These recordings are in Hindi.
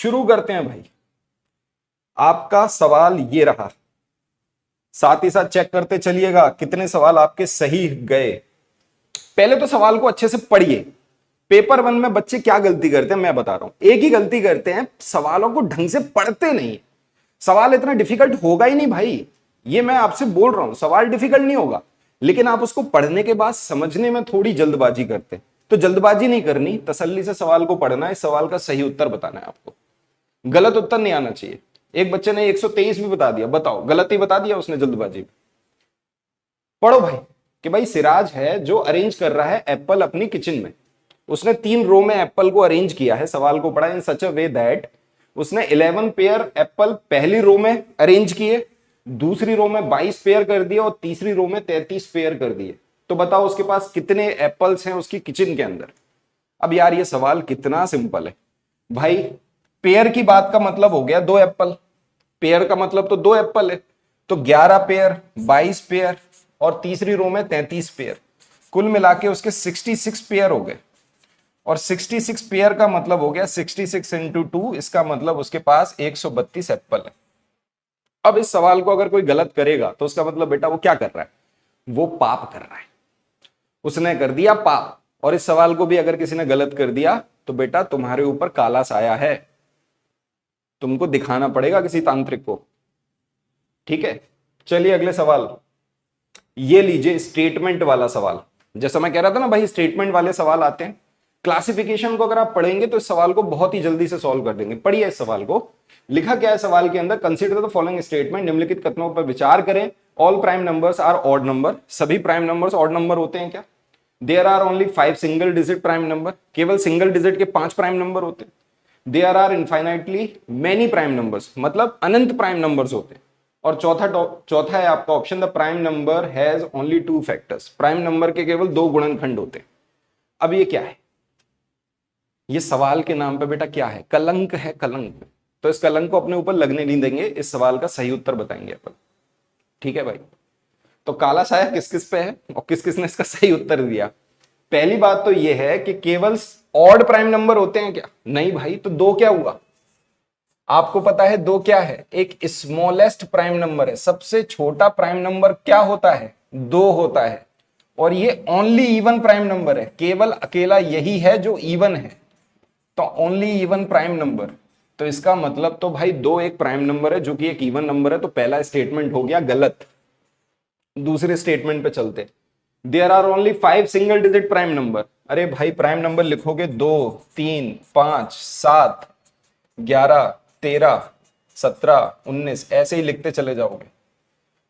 शुरू करते हैं भाई। आपका सवाल ये रहा, साथ ही साथ चेक करते चलिएगा कितने सवाल आपके सही गए। पहले तो सवाल को अच्छे से पढ़िए। पेपर 1 में बच्चे क्या गलती करते हैं मैं बता रहा हूं। एक ही गलती करते हैं, सवालों को ढंग से पढ़ते नहीं। सवाल इतना डिफिकल्ट होगा ही नहीं भाई, ये मैं आपसे बोल रहा हूं, सवाल डिफिकल्ट नहीं होगा, लेकिन आप उसको पढ़ने के बाद समझने में थोड़ी जल्दबाजी करते हैं। तो जल्दबाजी नहीं करनी, तसल्ली से सवाल को पढ़ना है, इस सवाल का सही उत्तर बताना है आपको, गलत उत्तर नहीं आना चाहिए। एक बच्चे ने 123 भी बता दिया, बताओ गलत ही बता दिया उसने जल्दबाजी में। पढ़ो भाई कि भाई सिराज है जो अरेंज कर रहा है एप्पल अपनी किचन में। उसने 3 रो में एप्पल को अरेंज किया है, सवाल को पढ़ा इन सच अ वे दैट उसने 11 पेयर एप्पल पहली रो में अरेंज किए, दूसरी रो में 22 पेयर कर दिए और तीसरी रो में 33 पेयर कर दिए। तो बताओ उसके पास कितने एप्पल्स हैं उसकी किचन के अंदर। अब यार ये सवाल कितना सिंपल है भाई। पेयर की बात का मतलब हो गया 2 एप्पल, पेयर का मतलब तो 2 एप्पल है, तो 11 पेयर, 22 पेयर और तीसरी रो में 33 पेयर, कुल मिला के उसके 66 पेयर हो गए। और 66 पेयर का मतलब हो गया 66 इंटू 2, इसका मतलब उसके पास 132 एप्पल है। अब इस सवाल को अगर कोई गलत करेगा तो उसका मतलब बेटा वो क्या कर रहा है, वो पाप कर रहा है, उसने कर दिया पाप। और इस सवाल को भी अगर किसी ने गलत कर दिया तो बेटा तुम्हारे ऊपर काला साया है, तुमको दिखाना पड़ेगा किसी तांत्रिक को। ठीक है, चलिए अगले सवाल ये लीजिए, स्टेटमेंट वाला सवाल। जैसा मैं कह रहा था ना भाई, स्टेटमेंट वाले सवाल आते हैं। क्लासिफिकेशन को अगर आप पढ़ेंगे तो इस सवाल को बहुत ही जल्दी से सॉल्व कर देंगे। पढ़िए इस सवाल को, लिखा क्या है सवाल के अंदर, कंसीडर द फॉलोइंग स्टेटमेंट, निम्नलिखित कथनों पर विचार करें। All prime numbers are odd number, सभी प्राइम नंबर्स ऑड नंबर होते हैं क्या? There are only 5 single digit prime number, केवल सिंगल डिजिट के 5 प्राइम नंबर होते हैं। There are infinitely many prime numbers, मतलब अनंत प्राइम नंबर्स होते हैं। और चौथा है आपका option, the prime number has only 2 factors, prime number के केवल 2 गुणनखंड होते हैं। अब ये क्या है, ये सवाल के नाम पे बेटा क्या है, कलंक है, कलंक। तो इस कलंक को अपने ऊपर लगने नहीं देंगे, इस सवाल का सही उत्तर बताएंगे अपन। ठीक है भाई, तो काला साया किस किस पे है और किस किस ने इसका सही उत्तर दिया। पहली बात तो यह है कि केवल ऑड प्राइम नंबर होते हैं क्या? नहीं भाई, तो 2 क्या हुआ, आपको पता है 2 क्या है, एक स्मॉलेस्ट प्राइम नंबर है, सबसे छोटा प्राइम नंबर क्या होता है, 2 होता है। और ये ओनली इवन प्राइम नंबर है, केवल अकेला यही है जो इवन है, तो ओनली इवन प्राइम नंबर। तो इसका मतलब तो भाई 2 एक प्राइम नंबर है जो कि एक इवन नंबर है, तो पहला स्टेटमेंट हो गया गलत। दूसरे स्टेटमेंट पे चलते, there are only 5 single digit prime number. अरे भाई प्राइम नंबर लिखोगे 2, 3, 5, 7, 11, 13, 17, 19 ऐसे ही लिखते चले जाओगे,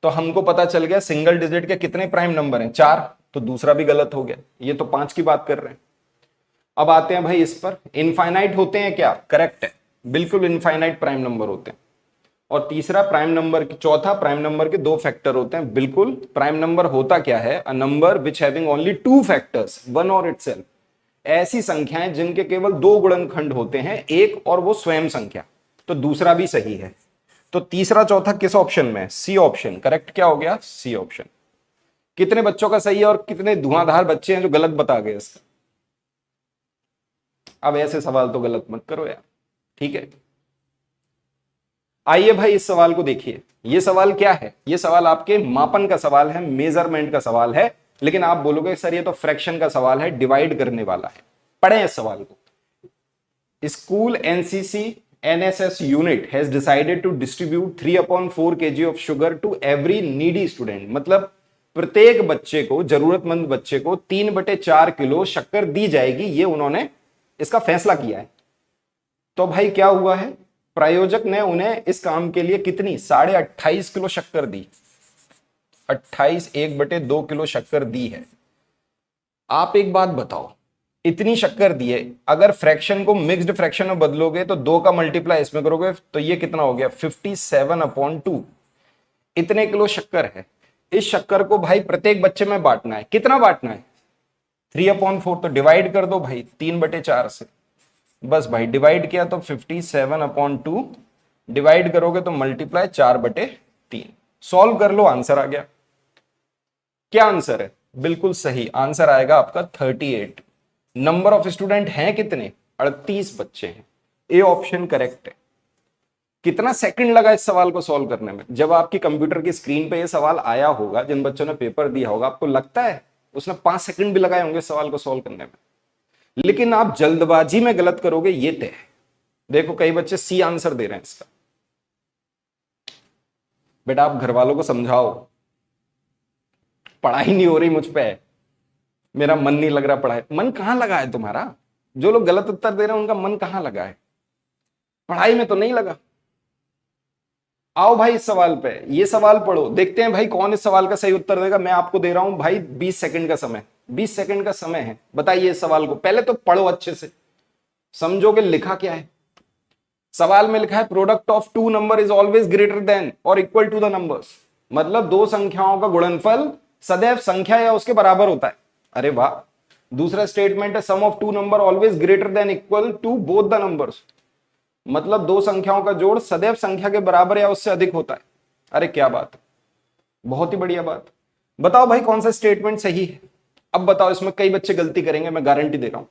तो हमको पता चल गया सिंगल डिजिट के कितने प्राइम नंबर हैं, 4। तो दूसरा भी गलत हो गया, ये तो 5 की बात कर रहे हैं। अब आते हैं भाई इस पर, इनफाइनाइट होते हैं क्या? करेक्ट है, बिल्कुल इनफाइनाइट प्राइम नंबर होते हैं। और तीसरा प्राइम नंबर, चौथा प्राइम नंबर के 2 फैक्टर होते हैं। बिल्कुल, प्राइम नंबर होता क्या है, a number which having only 2 factors, one और इटसेल्फ, ऐसी संख्याएं जिनके केवल 2 गुणनखंड होते हैं, एक और वो स्वयं संख्या। तो दूसरा भी सही है। तो तीसरा चौथा किस ऑप्शन में? C option. करेक्ट क्या हो गया? C option. कितने बच्चों का सही है और कितने धुआंधार बच्चे हैं जो गलत बता गए इसका? अब ऐसे सवाल तो गलत मत करो यार, ठीक है। आइए भाई इस सवाल को देखिए, ये सवाल क्या है, ये सवाल आपके मापन का सवाल है, मेजरमेंट का सवाल है। लेकिन आप बोलोगे सर ये तो फ्रैक्शन का सवाल है, डिवाइड करने वाला है। पढ़े इस सवाल को, school NCC NSS unit has decided to distribute 3/4 kg of sugar to every needy student, मतलब प्रत्येक बच्चे को, जरूरतमंद बच्चे को 3/4 किलो शक्कर दी जाएगी, ये उन्होंने इसका फैसला किया है। तो भाई क्या हुआ है, प्रायोजक ने उन्हें इस काम के लिए कितनी 28.5 किलो शक्कर दी, 28 1/2 किलो शक्कर दी है। आप एक बात बताओ, इतनी शक्कर दी है, अगर फ्रैक्शन को मिक्स्ड फ्रैक्शन में बदलोगे तो 2 का मल्टीप्लाई इसमें करोगे तो ये कितना हो गया 57/2। इतने किलो शक्कर है, इस शक्कर को भाई प्रत्येक बच्चे में बांटना है। कितना बांटना है? 3/4। तो डिवाइड कर दो भाई 3/4 से, बस भाई डिवाइड किया तो 57/2, डिवाइड करोगे तो मल्टीप्लाई 4/3। सॉल्व कर लो, आंसर आ गया। क्या आंसर है? बिल्कुल सही आंसर आएगा आपका 38। नंबर ऑफ स्टूडेंट हैं कितने? 38 बच्चे हैं। ए ऑप्शन करेक्ट है। कितना सेकंड लगा इस सवाल को सॉल्व करने में? जब आपकी कंप्यूटर की स्क्रीन पे ये सवाल आया होगा, जिन बच्चों ने पेपर दिया होगा, आपको लगता है उसने 5 सेकंड भी लगाए होंगे इस सवाल को सॉल्व करने में? लेकिन आप जल्दबाजी में गलत करोगे, ये तय है। देखो कई बच्चे सी आंसर दे रहे हैं इसका। बेटा आप घर वालों को समझाओ, पढ़ाई नहीं हो रही मुझ पे, मेरा मन नहीं लग रहा पढ़ाई। मन कहां लगा है तुम्हारा? जो लोग गलत उत्तर दे रहे हैं उनका मन कहां लगा है? पढ़ाई में तो नहीं लगा। आओ भाई इस सवाल पे, ये सवाल पढ़ो, देखते हैं भाई कौन इस सवाल का सही उत्तर देगा। मैं आपको दे रहा हूं भाई 20 सेकंड का समय, 20 सेकंड का समय है। बताइए इस सवाल को, पहले तो पढ़ो अच्छे से, समझोगे लिखा क्या है। सवाल में लिखा है product of two number is always greater than और इक्वल टू द नंबर्स, मतलब दो संख्याओं का गुणनफल सदैव संख्या या उसके बराबर होता है। अरे वाह। दूसरा स्टेटमेंट है sum of two number always greater than equal to both the numbers, मतलब दो संख्याओं का जोड़ सदैव संख्या के बराबर या उससे अधिक होता है। अरे क्या बात है, बहुत ही बढ़िया बात। बताओ भाई कौन सा स्टेटमेंट सही है? अब बताओ, इसमें कई बच्चे गलती करेंगे, मैं गारंटी दे रहा हूं।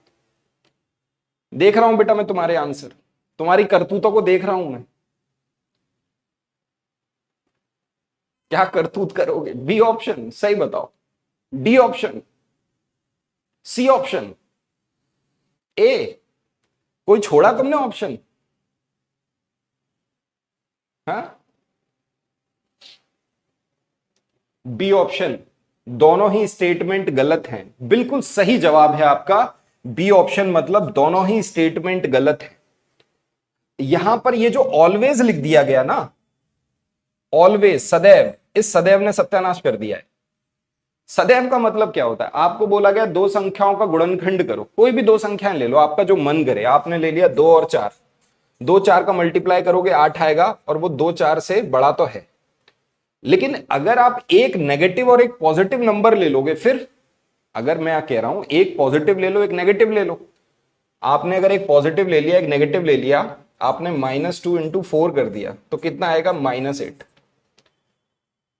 देख रहा हूं बेटा मैं तुम्हारे आंसर, तुम्हारी करतूतों को देख रहा हूं मैं। क्या करतूत करोगे? बी ऑप्शन सही बताओ, डी ऑप्शन, सी ऑप्शन, ए? कोई छोड़ा तुमने ऑप्शन? हाँ, बी ऑप्शन। दोनों ही स्टेटमेंट गलत हैं, बिल्कुल सही जवाब है आपका बी ऑप्शन, मतलब दोनों ही स्टेटमेंट गलत है। यहां पर ये जो ऑलवेज लिख दिया गया ना, ऑलवेज सदैव, इस सदैव ने सत्यानाश कर दिया है। सदैव का मतलब क्या होता है? आपको बोला गया दो संख्याओं का गुणनखंड करो, कोई भी दो संख्याएं ले लो, आपका जो मन करे। आपने ले लिया 2 और 4, 2 4 का मल्टीप्लाई करोगे 8 आएगा, और वो 2 4 से बड़ा तो है। लेकिन अगर आप एक नेगेटिव और एक पॉजिटिव नंबर ले लोगे, फिर अगर मैं कह रहा हूं एक पॉजिटिव ले लो एक नेगेटिव ले लो, आपने अगर एक पॉजिटिव ले लिया एक नेगेटिव ले लिया, आपने -2 इंटू 4 कर दिया तो कितना आएगा? -8।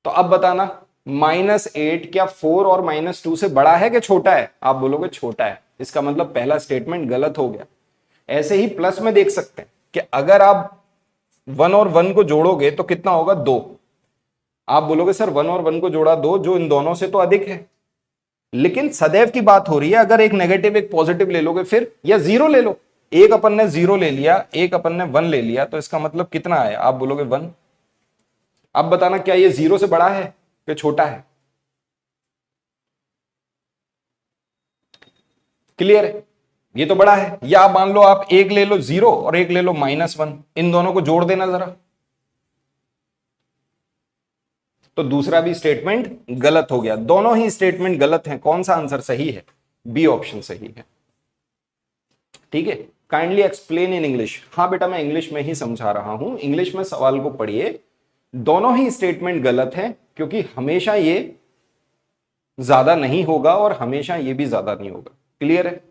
तो अब बताना, -8 क्या 4 और -2 से बड़ा है कि छोटा है? आप बोलोगे छोटा है, इसका मतलब पहला स्टेटमेंट गलत हो गया। ऐसे ही प्लस में देख सकते हैं कि अगर आप 1 और 1 को जोड़ोगे तो कितना होगा? 2। आप बोलोगे सर 1 और 1 को जोड़ा 2, जो इन दोनों से तो अधिक है। लेकिन सदैव की बात हो रही है, अगर एक नेगेटिव एक पॉजिटिव ले लोगे फिर, या 0 ले लो, एक अपन ने 0 ले लिया, एक अपन ने 1 ले लिया, तो इसका मतलब कितना आया? आप बोलोगे 1। अब बताना क्या ये 0 से बड़ा है कि छोटा है? क्लियर है? ये तो बड़ा है। या मान लो आप एक ले लो 0 और एक ले लो -1, इन दोनों को जोड़ देना जरा, तो दूसरा भी स्टेटमेंट गलत हो गया। दोनों ही स्टेटमेंट गलत हैं। कौन सा आंसर सही है? बी ऑप्शन सही है। ठीक है, काइंडली एक्सप्लेन इन इंग्लिश। हाँ बेटा मैं इंग्लिश में ही समझा रहा हूं, इंग्लिश में सवाल को पढ़िए। दोनों ही स्टेटमेंट गलत है, क्योंकि हमेशा ये ज्यादा नहीं होगा और हमेशा ये भी ज्यादा नहीं होगा। क्लियर है?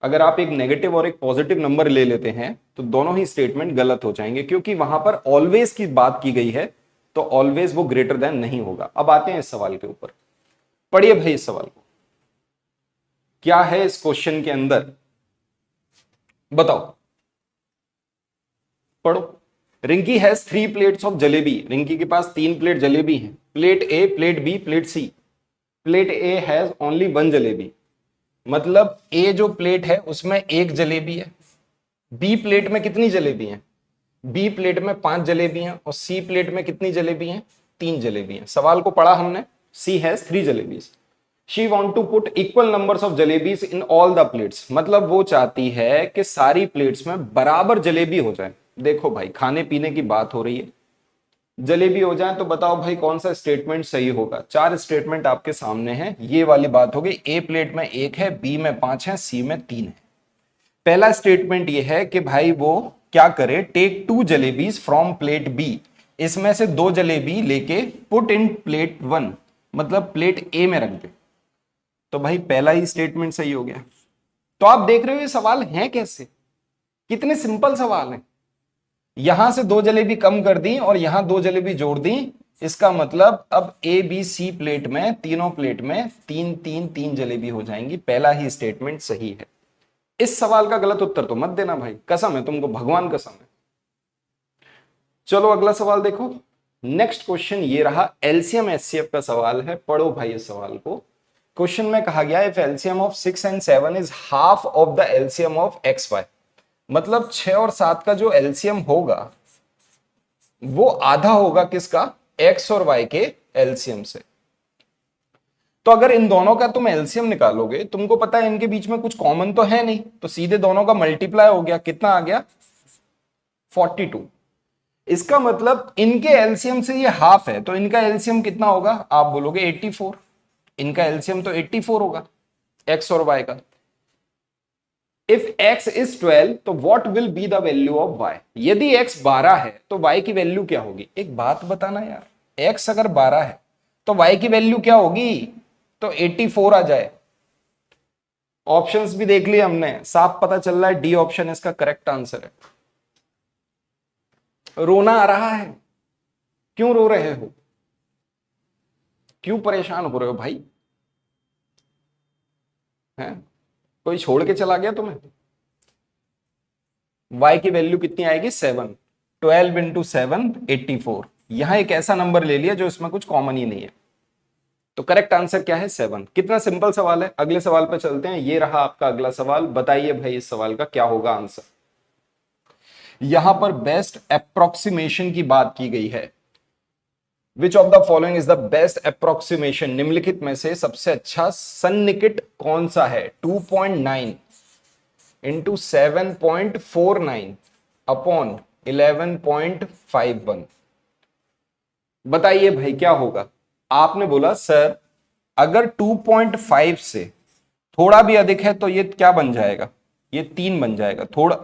अगर आप एक नेगेटिव और एक पॉजिटिव नंबर ले लेते हैं तो दोनों ही स्टेटमेंट गलत हो जाएंगे, क्योंकि वहां पर ऑलवेज की बात की गई है, तो ऑलवेज वो ग्रेटर देन नहीं होगा। अब आते हैं इस सवाल के ऊपर, पढ़िए भाई इस सवाल को। क्या है इस क्वेश्चन के अंदर? बताओ, पढ़ो। Rinki has 3 plates of jalebi. Rinki के पास 3 प्लेट जलेबी हैं। Plate A, plate B, plate C. Plate A has only 1 jalebi, मतलब ए जो प्लेट है उसमें 1 जलेबी है। बी प्लेट में कितनी जलेबी हैं? बी प्लेट में 5 जलेबी हैं। और सी प्लेट में कितनी जलेबी हैं? 3 जलेबी हैं। सवाल को पढ़ा हमने, C has 3 jalebis. She want to put equal numbers of jalebis in all the plates, मतलब वो चाहती है कि सारी प्लेट्स में बराबर जलेबी हो जाए। देखो भाई खाने पीने की बात हो रही है, जलेबी हो जाए तो बताओ भाई कौन सा स्टेटमेंट सही होगा? 4 स्टेटमेंट आपके सामने हैं, ये वाली बात होगी। ए प्लेट में 1 है, बी में 5 है, सी में 3 है। पहला स्टेटमेंट ये है कि भाई वो क्या करे? Take 2 jalebis from plate B, इसमें से 2 जलेबी लेके पुट इन प्लेट 1, मतलब प्लेट ए में रख दे। तो भाई पहला ही स्टेटमेंट सही हो गया। तो आप देख रहे हो ये सवाल है कैसे, कितने सिंपल सवाल है। यहां से 2 जलेबी कम कर दी और यहां 2 जलेबी जोड़ दी, इसका मतलब अब ए बी सी प्लेट में, तीनों प्लेट में 3 3 3 जलेबी हो जाएंगी। पहला ही स्टेटमेंट सही है। इस सवाल का गलत उत्तर तो मत देना भाई, कसम है तुमको, भगवान कसम है। चलो अगला सवाल देखो। नेक्स्ट क्वेश्चन ये रहा, एलसीएम एचसीएफ का सवाल है, पढ़ो भाई इस सवाल को। क्वेश्चन में कहा गया if LCM of 6 and 7 is half of the LCM of X Y, मतलब 6 और 7 का जो एलसीएम होगा वो आधा होगा किसका, एक्स और वाई के एलसीएम से। तो अगर इन दोनों का तुम एलसीएम निकालोगे, तुमको पता है इनके बीच में कुछ कॉमन तो है नहीं, तो सीधे दोनों का मल्टीप्लाई हो गया, कितना आ गया 42। इसका मतलब इनके एलसीएम से ये हाफ है, तो इनका एलसीएम कितना होगा, आप बोलोगे 84। इनका एलसीएम तो 84 होगा एक्स और वाई का। इफ x इज 12 तो what will be the value of y, यदि x 12 है तो y की वैल्यू क्या होगी। एक बात बताना यार, x अगर 12 है तो y की वैल्यू क्या होगी, तो 84 आ जाए। ऑप्शंस भी देख लिए हमने, साफ पता चल रहा है डी ऑप्शन इसका करेक्ट आंसर है। रोना आ रहा है, क्यों रो रहे हो, क्यों परेशान हो रहे हो भाई, हैं कोई छोड़ के चला गया तुम्हें। y की वैल्यू कितनी आएगी 7, 12 इंटू 7 84। यहां एक ऐसा नंबर ले लिया जो इसमें कुछ कॉमन ही नहीं है, तो करेक्ट आंसर क्या है 7। कितना सिंपल सवाल है। अगले सवाल पे चलते हैं, ये रहा आपका अगला सवाल। बताइए भाई इस सवाल का क्या होगा आंसर। यहां पर बेस्ट अप्रोक्सीमेशन की बात की गई है। Which of the following is the best approximation, निम्नलिखित में से सबसे अच्छा सन्निकट कौन सा है। 2.9 इंटू 7.49 अपॉन 11.51। बताइए भाई क्या होगा। आपने बोला सर अगर 2.5 से थोड़ा भी अधिक है तो ये क्या बन जाएगा, ये 3 बन जाएगा, थोड़ा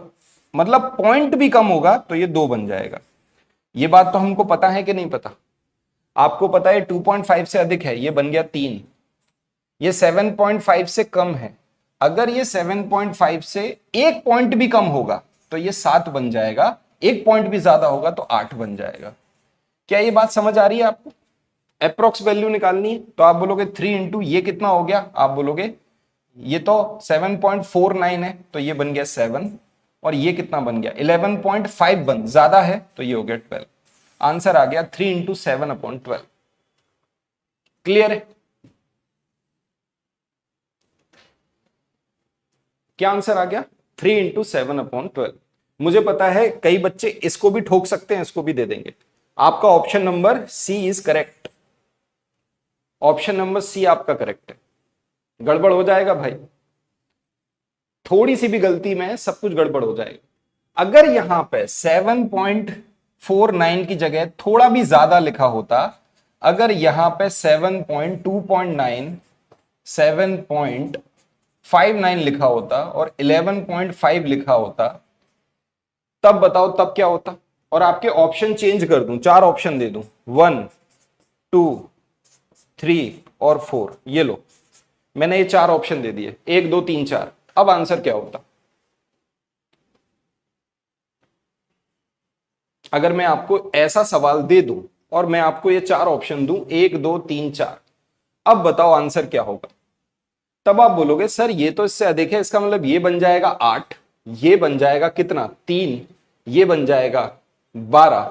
मतलब पॉइंट भी कम होगा तो ये 2 बन जाएगा। ये बात तो हमको पता है कि नहीं पता, आपको पता है 2.5 से अधिक है, ये बन गया 3। ये 7.5 से कम है, अगर ये 7.5 से एक पॉइंट भी कम होगा तो ये 7 बन जाएगा, एक पॉइंट भी ज्यादा होगा तो 8 बन जाएगा। क्या ये बात समझ आ रही है आपको। अप्रोक्स वैल्यू निकालनी है तो आप बोलोगे 3 इंटू ये कितना हो गया, आप बोलोगे ये तो 7.49 है तो ये बन गया 7, और ये कितना बन गया 11.5 बन ज्यादा है तो ये हो गया 12। आंसर आ गया 3 इंटू 7 अपॉन 12। क्लियर है। क्या आंसर आ गया 3 इंटू 7 अपॉन 12। मुझे पता है कई बच्चे इसको भी ठोक सकते हैं, इसको भी दे देंगे। आपका option number C is correct, option number C आपका करेक्ट है। गड़बड़ हो जाएगा भाई, थोड़ी सी भी गलती में सब कुछ गड़बड़ हो जाएगा। अगर यहां पे 7.49 की जगह थोड़ा भी ज्यादा लिखा होता, अगर यहां पे 7.2.9 7.59 लिखा होता और 11.5 लिखा होता, तब बताओ तब क्या होता। और आपके ऑप्शन चेंज कर दूं, 4 ऑप्शन दे दूं, 1 2 3 और 4, ये लो मैंने ये 4 ऑप्शन दे दिए, 1 2 3 4। अब आंसर क्या होता। अगर मैं आपको ऐसा सवाल दे दूं और मैं आपको ये 4 ऑप्शन दूं, 1 2 3 4, अब बताओ आंसर क्या होगा। तब आप बोलोगे सर ये तो इससे अधिक है, इसका मतलब ये बन जाएगा 8, ये बन जाएगा कितना 3, ये बन जाएगा 12,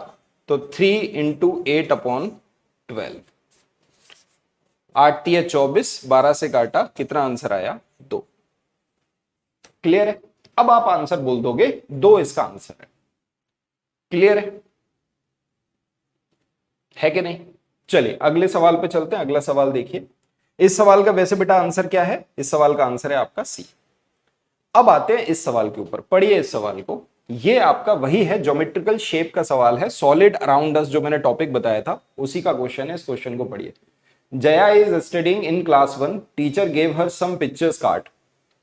तो 3 इंटू 8 अपॉन 12। 8 3 24, 12 से काटा, कितना आंसर आया 2। क्लियर है। अब आप आंसर बोल दोगे 2 इसका आंसर है। क्लियर है कि नहीं। चलिए अगले सवाल पे चलते हैं। अगला सवाल देखिए। इस सवाल का वैसे बेटा आंसर क्या है, इस सवाल का आंसर है आपका सी। अब आते हैं इस सवाल के ऊपर, पढ़िए इस सवाल को। ये आपका वही है, ज्योमेट्रिकल शेप का सवाल है, सॉलिड अराउंड अस जो मैंने टॉपिक बताया था उसी का क्वेश्चन है। इस क्वेश्चन को पढ़िए। Jaya is studying in class 1, teacher gave her some pictures card,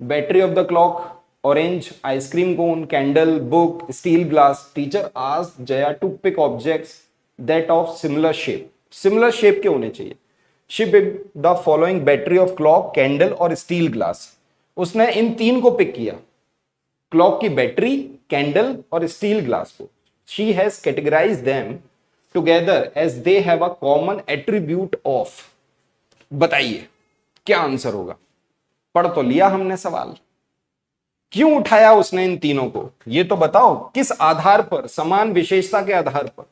battery of the clock, orange, ice cream cone, candle, book, steel glass. Teacher asked Jaya to pick objects that of similar shape. Similar shape के होने चाहिए। She picked the following battery of clock, candle और स्टील ग्लास। उसने इन 3 को पिक किया, क्लॉक की बैटरी, कैंडल और स्टील ग्लास को। She has categorise them together as they have a common attribute of. बताइए क्या आंसर होगा। पढ़ तो लिया हमने सवाल, क्यों उठाया उसने इन तीनों को, ये तो बताओ। किस आधार पर, समान विशेषता के आधार पर।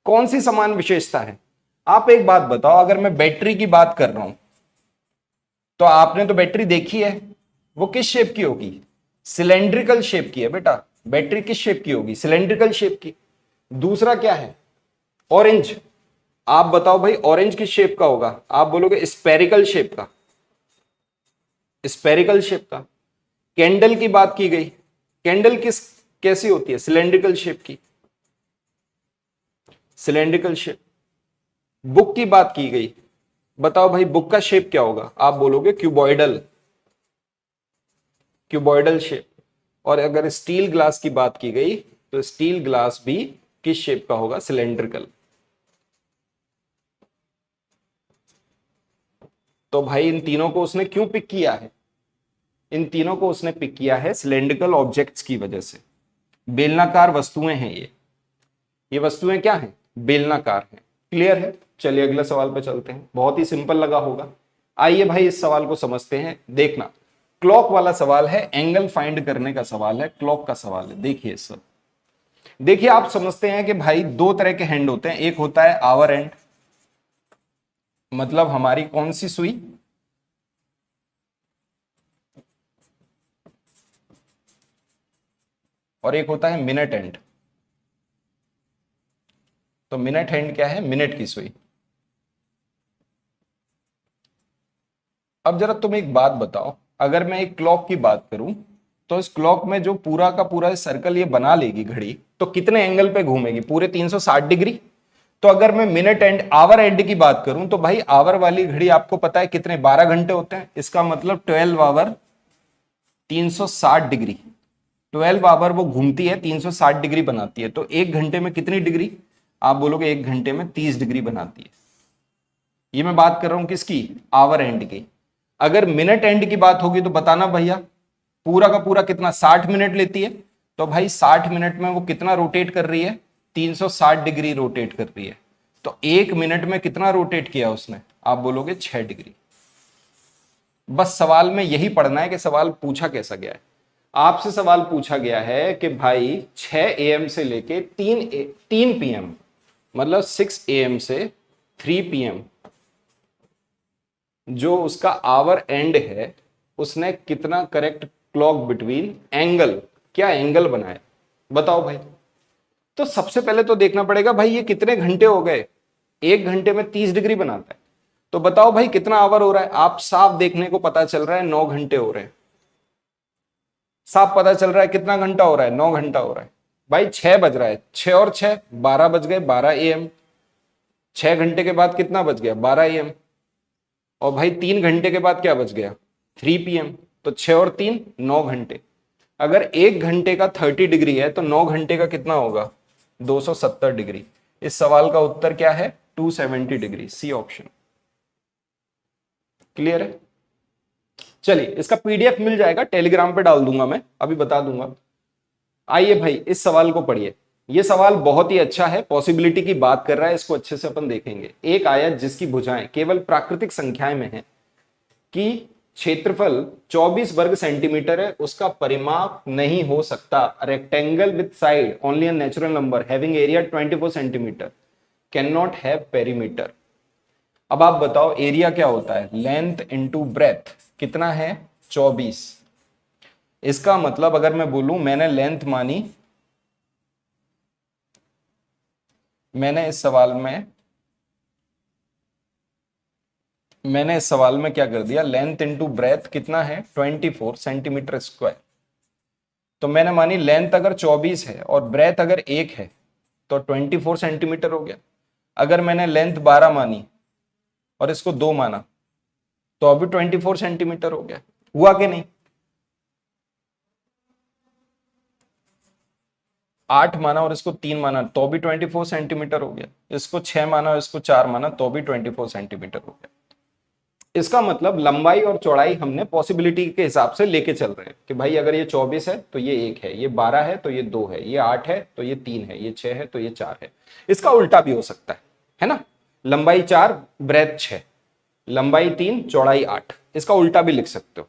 कौन सी समान विशेषता है? आप एक बात बताओ, अगर मैं बैटरी की बात कर रहा हूं तो आपने तो बैटरी देखी है, वो किस शेप की होगी? सिलेंड्रिकल शेप की है बेटा। बैटरी किस शेप की होगी? सिलेंड्रिकल शेप की। दूसरा क्या है? ऑरेंज। आप बताओ भाई, ऑरेंज किस शेप का होगा? आप बोलोगे स्पेरिकल शेप का, स्पेरिकल शेप का। कैंडल की बात की गई, कैंडल किस कैसी होती है? सिलेंड्रिकल शेप की, सिलेंड्रिकल शेप। बुक की बात की गई, बताओ भाई बुक का शेप क्या होगा? आप बोलोगे क्यूबॉइडल, क्यूबॉइडल शेप। और अगर स्टील ग्लास की बात की गई तो स्टील ग्लास भी किस शेप का होगा? सिलेंड्रिकल। तो भाई इन तीनों को उसने क्यों पिक किया है? इन तीनों को उसने पिक किया है सिलेंड्रिकल ऑब्जेक्ट्स की वजह से। बेलनाकार वस्तुएं हैं ये वस्तुएं क्या हैं? बेलनाकार हैं। क्लियर है? चलिए अगले सवाल पे चलते हैं। बहुत ही सिंपल लगा होगा। आइए भाई इस सवाल को समझते हैं। देखना, क्लॉक वाला सवाल है, एंगल फाइंड करने का सवाल है, क्लॉक का सवाल है। देखिए सब, देखिए आप समझते हैं कि भाई दो तरह के हैंड होते हैं। एक होता है आवर एंड, मतलब हमारी कौन सी सुई? और एक होता है मिनट एंड। तो मिनट हैंड क्या है? मिनट की सुई। अब जरा तुम एक बात बताओ, अगर मैं एक क्लॉक की बात करूं तो इस क्लॉक में जो पूरा का पूरा सर्कल ये बना लेगी घड़ी, तो कितने एंगल पे घूमेगी? पूरे 360 डिग्री। तो अगर मैं मिनट एंड आवर एंड की बात करूं तो भाई आवर वाली घड़ी आपको पता है कितने? 12 घंटे होते हैं। इसका मतलब 12 आवर 360 डिग्री। 12 आवर वो घूमती है, 360 डिग्री बनाती है। तो एक घंटे में कितनी डिग्री? आप बोलोगे एक घंटे में 30 डिग्री बनाती है। ये मैं बात कर रहा हूं किसकी? आवर एंड की। अगर मिनट एंड की बात होगी तो बताना भैया, पूरा का पूरा कितना? 60 मिनट लेती है। तो भाई 60 मिनट में वो कितना रोटेट कर रही है? 360 डिग्री रोटेट कर रही है। तो एक मिनट में कितना रोटेट किया उसने? आप बोलोगे 6 डिग्री। बस सवाल में यही पढ़ना है कि सवाल पूछा कैसा गया है। आपसे सवाल पूछा गया है कि भाई 6 AM से लेके 3 PM, मतलब 6 AM से 3 PM जो उसका आवर एंड है, उसने कितना करेक्ट क्लॉक बिटवीन एंगल, क्या एंगल बनाया? बताओ भाई। तो सबसे पहले तो देखना पड़ेगा भाई ये कितने घंटे हो गए। एक घंटे में 30 डिग्री बनाता है। तो बताओ भाई कितना आवर हो रहा है? आप साफ देखने को पता चल रहा है 9 घंटे हो रहे हैं। साफ पता चल रहा है कितना घंटा हो रहा है? 9 घंटा हो रहा है। भाई 6 बज रहा है, 6 और 6 12 बज गए, 12 AM। 6 घंटे के बाद कितना बज गया? 12 AM। और भाई 3 घंटे के बाद क्या बच गया? 3 PM। तो 6 और 3 9 घंटे। अगर एक घंटे का 30 डिग्री है तो 9 घंटे का कितना होगा? 270 डिग्री। इस सवाल का उत्तर क्या है? 270 डिग्री, सी ऑप्शन। क्लियर है? चलिए इसका PDF मिल जाएगा, टेलीग्राम पे डाल दूंगा, मैं अभी बता दूंगा। आइए भाई इस सवाल को पढ़िए। यह सवाल बहुत ही अच्छा है, पॉसिबिलिटी की बात कर रहा है, इसको अच्छे से अपन देखेंगे। एक आयत जिसकी भुजाएं केवल प्राकृतिक संख्याएं में है, कि क्षेत्रफल 24 वर्ग सेंटीमीटर है, उसका परिमाप नहीं हो सकता। Rectangle with side only a natural number having area 24 centimetre can not have perimeter. अब आप बताओ एरिया क्या होता है? Length into breadth. कितना है? 24। इसका मतलब अगर मैं बोलूं मैंने लेंथ मानी, मैंने इस सवाल में क्या कर दिया? लेंथ इंटू ब्रेथ कितना है? 24 सेंटीमीटर स्क्वायर। तो मैंने मानी लेंथ अगर 24 है और ब्रेथ अगर 1 है तो 24 सेंटीमीटर हो गया। अगर मैंने लेंथ 12 मानी और इसको 2 माना तो अभी 24 सेंटीमीटर हो गया। हुआ कि नहीं? 8 माना और इसको 3 माना तो भी 24 सेंटीमीटर हो गया। इसको 6 माना और इसको 4 माना तो भी 24 सेंटीमीटर हो गया। इसका मतलब लंबाई और चौड़ाई हमने पॉसिबिलिटी के हिसाब से लेके चल रहे हैं कि भाई अगर ये 24 है तो ये 1 है, ये 12 है तो ये 2 है, ये 8 है तो ये 3 है, ये 6 है तो ये 4 है। इसका उल्टा भी हो सकता है ना? लंबाई 4 ब्रेथ 6, लंबाई 3 चौड़ाई 8, इसका उल्टा भी लिख सकते हो।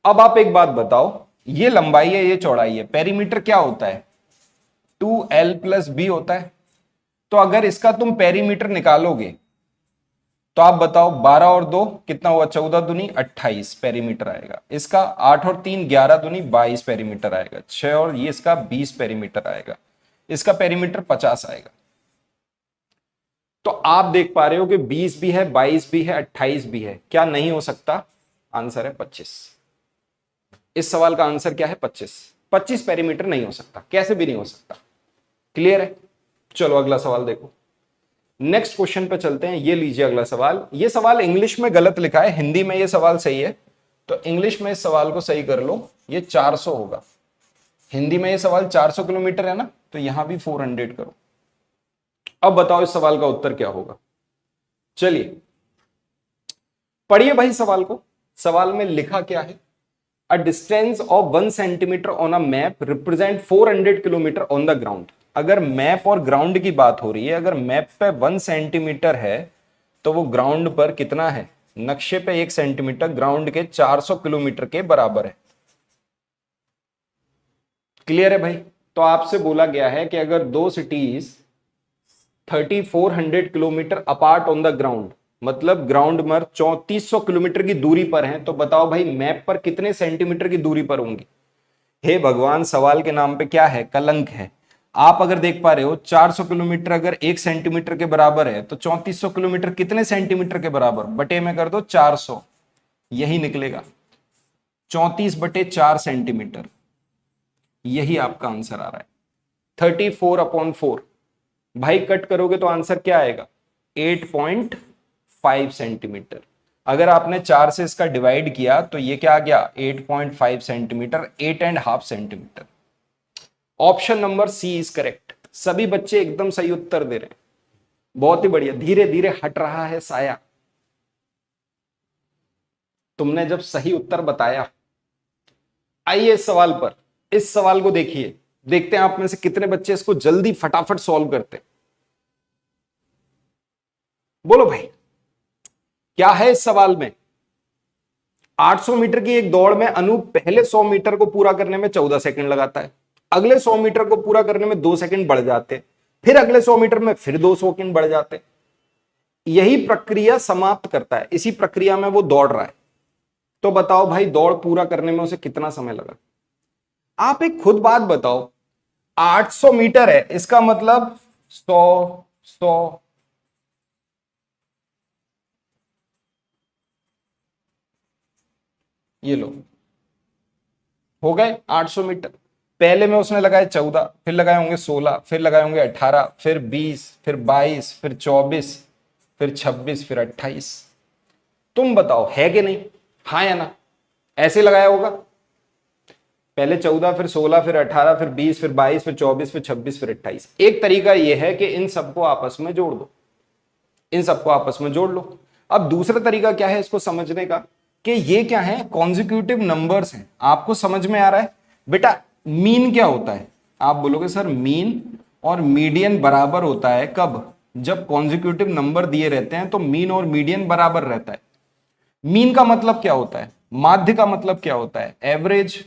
अब आप एक बात बताओ, ये लंबाई है, ये चौड़ाई है। पेरीमीटर क्या होता है? 2l प्लस बी होता है। तो अगर इसका तुम पेरीमीटर निकालोगे तो आप बताओ 12 और 2 कितना हुआ? 14 दूनी 28 पेरीमीटर आएगा इसका। 8 और 3 11 दूनी 22 पेरीमीटर आएगा। 6 और ये इसका 20 पेरीमीटर आएगा। इसका पेरीमीटर 50 आएगा। तो आप देख पा रहे हो कि 20 भी है, 22 भी है, 28 भी है। क्या नहीं हो सकता? आंसर है 25। इस सवाल का आंसर क्या है? 25। 25 पेरीमीटर नहीं हो सकता, कैसे भी नहीं हो सकता। क्लियर है? चलो अगला सवाल देखो। नेक्स्ट क्वेश्चन पे चलते हैं। ये लीजिए अगला सवाल। ये सवाल इंग्लिश में गलत लिखा है, हिंदी में ये सवाल सही है, तो इंग्लिश में इस सवाल को सही कर लो। ये 400 होगा। हिंदी में ये सवाल 400 किलोमीटर है ना, तो यहां भी 400 करो। अब बताओ इस सवाल का उत्तर क्या होगा? चलिए पढ़िए भाई सवाल को। सवाल में लिखा क्या है? A distance of 1 centimetre on a map represent 400 kilometre on the ground. अगर मैप और ग्राउंड की बात हो रही है, अगर मैप पे 1 सेंटीमीटर है तो वो ग्राउंड पर कितना है? नक्शे पे 1 सेंटीमीटर ग्राउंड के 400 किलोमीटर के बराबर है। क्लियर है भाई? तो आपसे बोला गया है कि अगर दो cities 3400 kilometre apart on the ground, मतलब ग्राउंड पर 3400 किलोमीटर की दूरी पर हैं, तो बताओ भाई मैप पर कितने सेंटीमीटर की दूरी पर होंगी? हे भगवान, सवाल के नाम पे क्या है? कलंक है। आप अगर देख पा रहे हो 400 किलोमीटर अगर 1 सेंटीमीटर के बराबर है तो 3400 किलोमीटर कितने सेंटीमीटर के बराबर? बटे में कर दो 400, यही निकलेगा 34/4 सेंटीमीटर। यही आपका आंसर आ रहा है 34/4। भाई कट करोगे तो आंसर क्या आएगा? 8.5 सेंटीमीटर। अगर आपने 4 से इसका डिवाइड किया तो ये क्या आ गया? 8.5 centimetre, 8.5 centimetre. Option number C is correct. सभी बच्चे एकदम सही उत्तर दे रहे हैं, बहुत ही बढ़िया। धीरे धीरे हट रहा है साया। तुमने जब सही उत्तर बताया। आइए इस सवाल पर, इस सवाल को देखिए, देखते हैं आप में से कितने बच्चे इसको जल्दी फटाफट सॉल्व करते हैं। बोलो भाई क्या है इस सवाल में? 800 मीटर की एक दौड़ में अनूप पहले 100 मीटर को पूरा करने में 14 सेकंड लगाता है, अगले 100 मीटर को पूरा करने में 2 सेकंड बढ़ जाते, फिर अगले 100 मीटर में फिर 2 सेकंड बढ़ जाते। यही प्रक्रिया समाप्त करता है, इसी प्रक्रिया में वो दौड़ रहा है। तो बताओ भाई दौड़ पूरा करने में उसे कितना समय लगा? आप एक खुद बात बताओ, 800 मीटर है, इसका मतलब 100 ये लो हो गए 800 मीटर। पहले में उसने लगाए 14, फिर लगाए होंगे 16, फिर लगाए होंगे 18, फिर 20, फिर 22, फिर 24, फिर 26, फिर 28। तुम बताओ है कि नहीं? हाँ या ना? ऐसे लगाया होगा, पहले 14, फिर 16, फिर 18, फिर 20, फिर 22, फिर 24, फिर 26, फिर 28। एक तरीका यह है कि इन सबको आपस में जोड़ दो, इन सबको आपस में जोड़ लो। अब दूसरा तरीका क्या है इसको समझने का, कि ये क्या है? कॉन्जिक्यूटिव नंबर्स हैं। आपको समझ में आ रहा है? बेटा मीन क्या होता है? आप बोलोगे सर मीन और मीडियन बराबर होता है कब? जब कॉन्जिक्यूटिव नंबर दिए रहते हैं तो मीन और मीडियन बराबर रहता है। मीन का मतलब क्या होता है? माध्य का मतलब क्या होता है? एवरेज।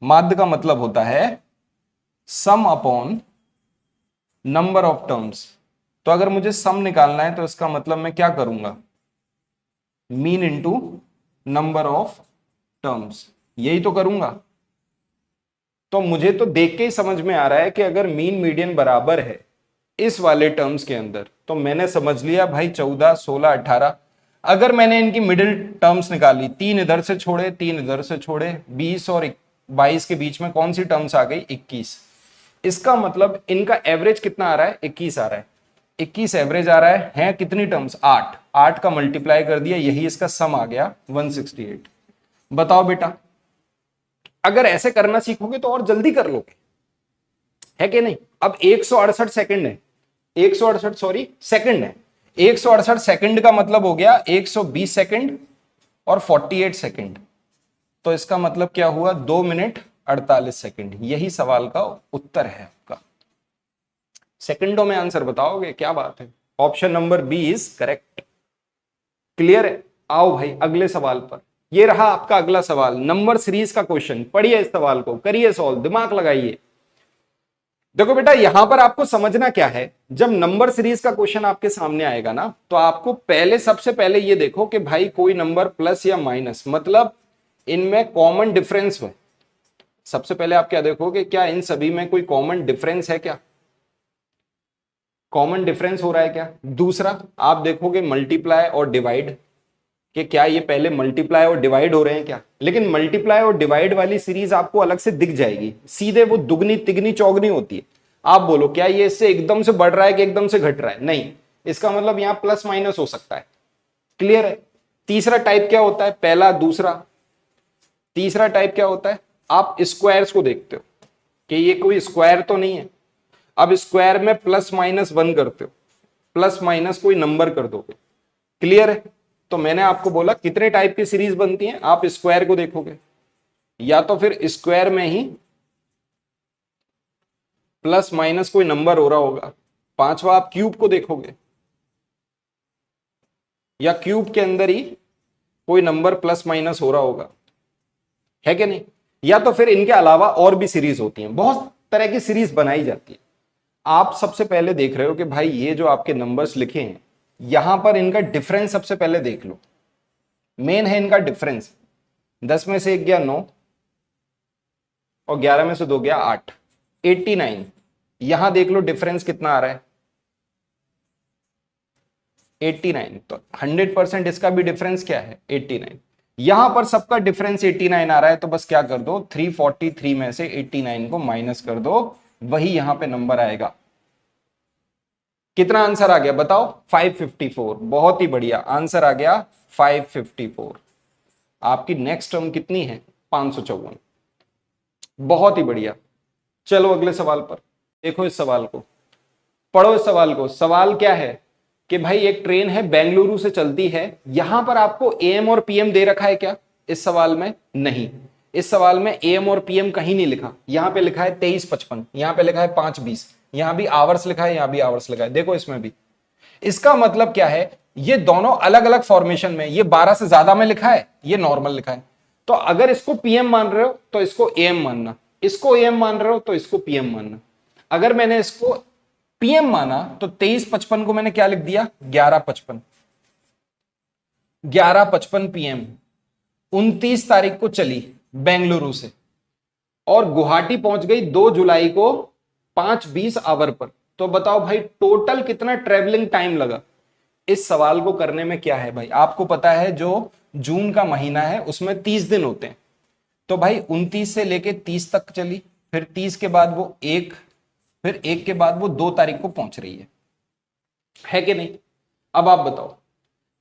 माध्य का मतलब होता है सम अपॉन नंबर ऑफ टर्म्स। तो अगर मुझे सम निकालना है तो इसका मतलब मैं क्या करूंगा? Mean into number of terms, यही तो करूंगा। तो मुझे तो देख के ही समझ में आ रहा है कि अगर मीन मीडियन बराबर है इस वाले टर्म्स के अंदर, तो मैंने समझ लिया भाई 14, 16, 18। अगर मैंने इनकी मिडिल टर्म्स निकाली, 3 इधर से छोड़े, 3 इधर से छोड़े, 20 और 22 के बीच में कौन सी टर्म्स आ गई? 21। इसका मतलब इनका एवरेज कितना आ रहा है? 21 आ रहा है। 21 एवरेज आ रहा है कितनी टर्म्स? 8। 8 का मल्टीप्लाई कर दिया, यही इसका सम आ गया 168। बताओ बेटा, अगर ऐसे करना सीखोगे तो और जल्दी कर लोगे, है कि नहीं? अब 168 सेकंड है, 168 सॉरी सेकंड है। 168 सेकंड का मतलब हो गया 120 सेकंड और 48 सेकंड। तो इसका मतलब क्या हुआ? 2 मिनट 48 सेकंड। यही सवाल का उत्तर है आपका। सेकंडों में आंसर बताओगे? क्या बात है। Option number B is correct. Clear है? आओ भाई अगले सवाल पर। ये रहा आपका अगला सवाल, नंबर सीरीज का क्वेश्चन। पढ़िए इस सवाल को, करिए सॉल्व, दिमाग लगाइए। देखो बेटा, यहां पर आपको समझना क्या है, जब नंबर सीरीज का क्वेश्चन आपके सामने आएगा ना, तो आपको पहले, सबसे पहले ये देखो कि भाई कोई नंबर प्लस या माइनस, मतलब इनमें कॉमन डिफरेंस हो। सबसे पहले आप क्या देखोगे, क्या इन सभी में कोई कॉमन डिफरेंस है, क्या कॉमन डिफरेंस हो रहा है क्या। दूसरा आप देखोगे मल्टीप्लाई और डिवाइड, कि क्या ये पहले मल्टीप्लाई और डिवाइड हो रहे हैं क्या। लेकिन मल्टीप्लाई और डिवाइड वाली सीरीज आपको अलग से दिख जाएगी, सीधे वो दुगनी तिगनी चौगनी होती है। आप बोलो क्या ये इससे एकदम से बढ़ रहा है कि एकदम से घट रहा है, नहीं, इसका मतलब यहां प्लस माइनस हो सकता है। क्लियर है। तीसरा टाइप क्या होता है, पहला दूसरा, तीसरा टाइप क्या होता है, आप स्क्वायर्स को देखते हो कि ये कोई स्क्वायर तो नहीं है। अब स्क्वायर में प्लस माइनस वन करते हो, प्लस माइनस कोई नंबर कर दोगे। क्लियर है। तो मैंने आपको बोला कितने टाइप की सीरीज बनती हैं, आप स्क्वायर को देखोगे, या तो फिर स्क्वायर में ही प्लस माइनस कोई नंबर हो रहा होगा। पांचवा आप क्यूब को देखोगे, या क्यूब के अंदर ही कोई नंबर प्लस माइनस हो रहा होगा, है कि नहीं। या तो फिर इनके अलावा और भी सीरीज होती हैं, बहुत तरह की सीरीज बनाई जाती है। आप सबसे पहले देख रहे हो कि भाई ये जो आपके नंबर्स लिखे हैं, यहां पर इनका डिफरेंस सबसे पहले देख लो। मेन है इनका डिफरेंस, 10 में से 1 गया 9 और 11 में से 2 गया 8, 89। यहां देख लो डिफरेंस कितना आ रहा है, 89। तो 100% इसका भी डिफरेंस क्या है, 89। यहां पर सबका डिफरेंस 89 आ रहा है, तो बस क्या कर दो, 343 में से 89 को माइनस कर दो, वही यहां पे नंबर आएगा। कितना आंसर आ गया बताओ, 554। बहुत ही बढ़िया आंसर आ गया 554। आपकी नेक्स्ट टर्म कितनी है, 554। बहुत ही बढ़िया। चलो अगले सवाल पर देखो, इस सवाल को पढ़ो। इस सवाल को, सवाल क्या है कि भाई एक ट्रेन है बेंगलुरु से चलती है। यहां पर आपको एएम और पीएम दे रखा है क्या इस सवाल में, नहीं। इस सवाल में एएम और पीएम कहीं नहीं लिखा। यहां पे लिखा है 23:55, यहां पे लिखा है 5:20, यहां भी आवर्स लिखा है, यहां भी आवर्स लिखा है। देखो इसमें भी, इसका मतलब क्या है, ये दोनों अलग अलग फॉर्मेशन में, ये 12 से ज्यादा में लिखा है, ये नॉर्मल लिखा है। तो अगर इसको पीएम मान रहे हो तो इसको एएम मानना, इसको एएम मान रहे हो तो इसको पीएम मानना। अगर मैंने इसको पीएम माना तो 23:55 को मैंने क्या लिख दिया, 11:55। 11:55 पीएम 29 तारीख को चली बेंगलुरु से और गुवाहाटी पहुंच गई 2 जुलाई को 5:20 आवर पर। तो बताओ भाई टोटल कितना ट्रेवलिंग टाइम लगा। इस सवाल को करने में क्या है भाई, आपको पता है जो जून का महीना है उसमें 30 दिन होते हैं। तो भाई 29 से लेके 30 तक चली, फिर 30 के बाद वो 1, फिर 1 के बाद वो 2 तारीख को पहुंच रही है कि नहीं। अब आप बताओ,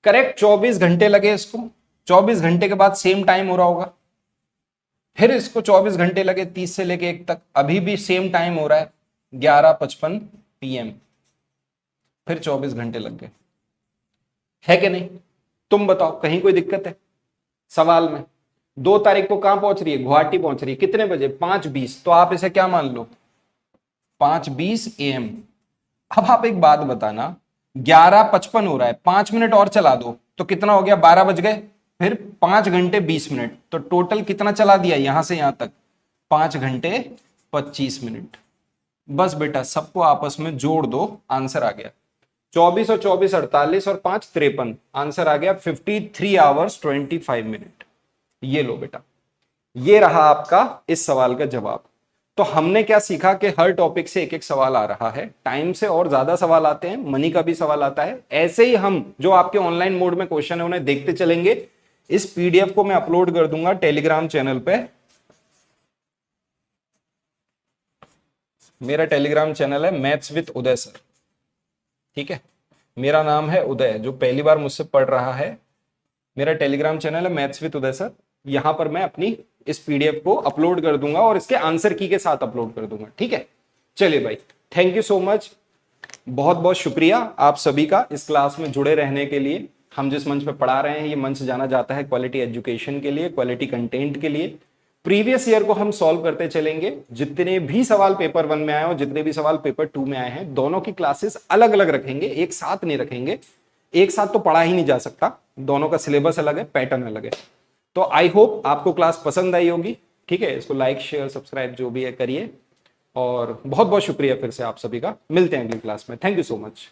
करेक्ट 24 घंटे लगे इसको, 24 घंटे के बाद सेम टाइम हो रहा होगा। फिर इसको 24 घंटे लगे 30 से लेके 1 तक, अभी भी सेम टाइम हो रहा है 11:55 पीएम, फिर 24 घंटे लग गए, है कि नहीं। तुम बताओ कहीं कोई दिक्कत है सवाल में। 2 तारीख को कहां पहुंच रही है, गुवाहाटी पहुंच रही है, कितने बजे, 5:20। तो आप इसे क्या मान लो, 5:20 AM। अब आप एक बात बताना, 11:55 हो रहा है, 5 मिनट और चला दो तो कितना हो गया, 12 बज गए, फिर 5 घंटे 20 मिनट, तो टोटल कितना चला दिया यहां से यहां तक, 5 घंटे 25 मिनट। बस बेटा सबको आपस में जोड़ दो, आंसर आ गया 24 और 24 48 और 5 53, आंसर आ गया 53 आवर्स 25 मिनट। ये लो बेटा, ये रहा आपका इस सवाल का जवाब। तो हमने क्या सीखा कि हर टॉपिक से एक एक सवाल आ रहा है, टाइम से और ज्यादा सवाल आते हैं, मनी का भी सवाल आता है। ऐसे ही हम जो आपके ऑनलाइन मोड में क्वेश्चन है उन्हें देखते चलेंगे। इस पीडीएफ को मैं अपलोड कर दूंगा टेलीग्राम चैनल पे। मेरा टेलीग्राम चैनल है मैथ्स विद उदय सर, ठीक है। मेरा नाम है उदय, जो पहली बार मुझसे पढ़ रहा है, मेरा टेलीग्राम चैनल है मैथ्स विद उदय सर। यहां पर मैं अपनी इस पीडीएफ को अपलोड कर दूंगा और इसके आंसर की के साथ अपलोड कर दूंगा, ठीक है। चलिए भाई, थैंक यू सो मच, बहुत बहुत शुक्रिया आप सभी का इस क्लास में जुड़े रहने के लिए। हम जिस मंच पे पढ़ा रहे हैं ये मंच जाना जाता है क्वालिटी एजुकेशन के लिए, क्वालिटी कंटेंट के लिए। प्रीवियस ईयर को हम सॉल्व करते चलेंगे। जितने भी सवाल पेपर 1 में आए और जितने भी सवाल पेपर 2 में आए हैं, दोनों की क्लासेस अलग अलग रखेंगे, एक साथ नहीं रखेंगे। एक साथ तो पढ़ा ही नहीं जा सकता, दोनों का सिलेबस अलग है, पैटर्न अलग है। तो आई होप आपको क्लास पसंद आई होगी। ठीक है, इसको लाइक शेयर सब्सक्राइब जो भी है करिए, और बहुत बहुत शुक्रिया फिर से आप सभी का। मिलते हैं अगली क्लास में। Thank you so much.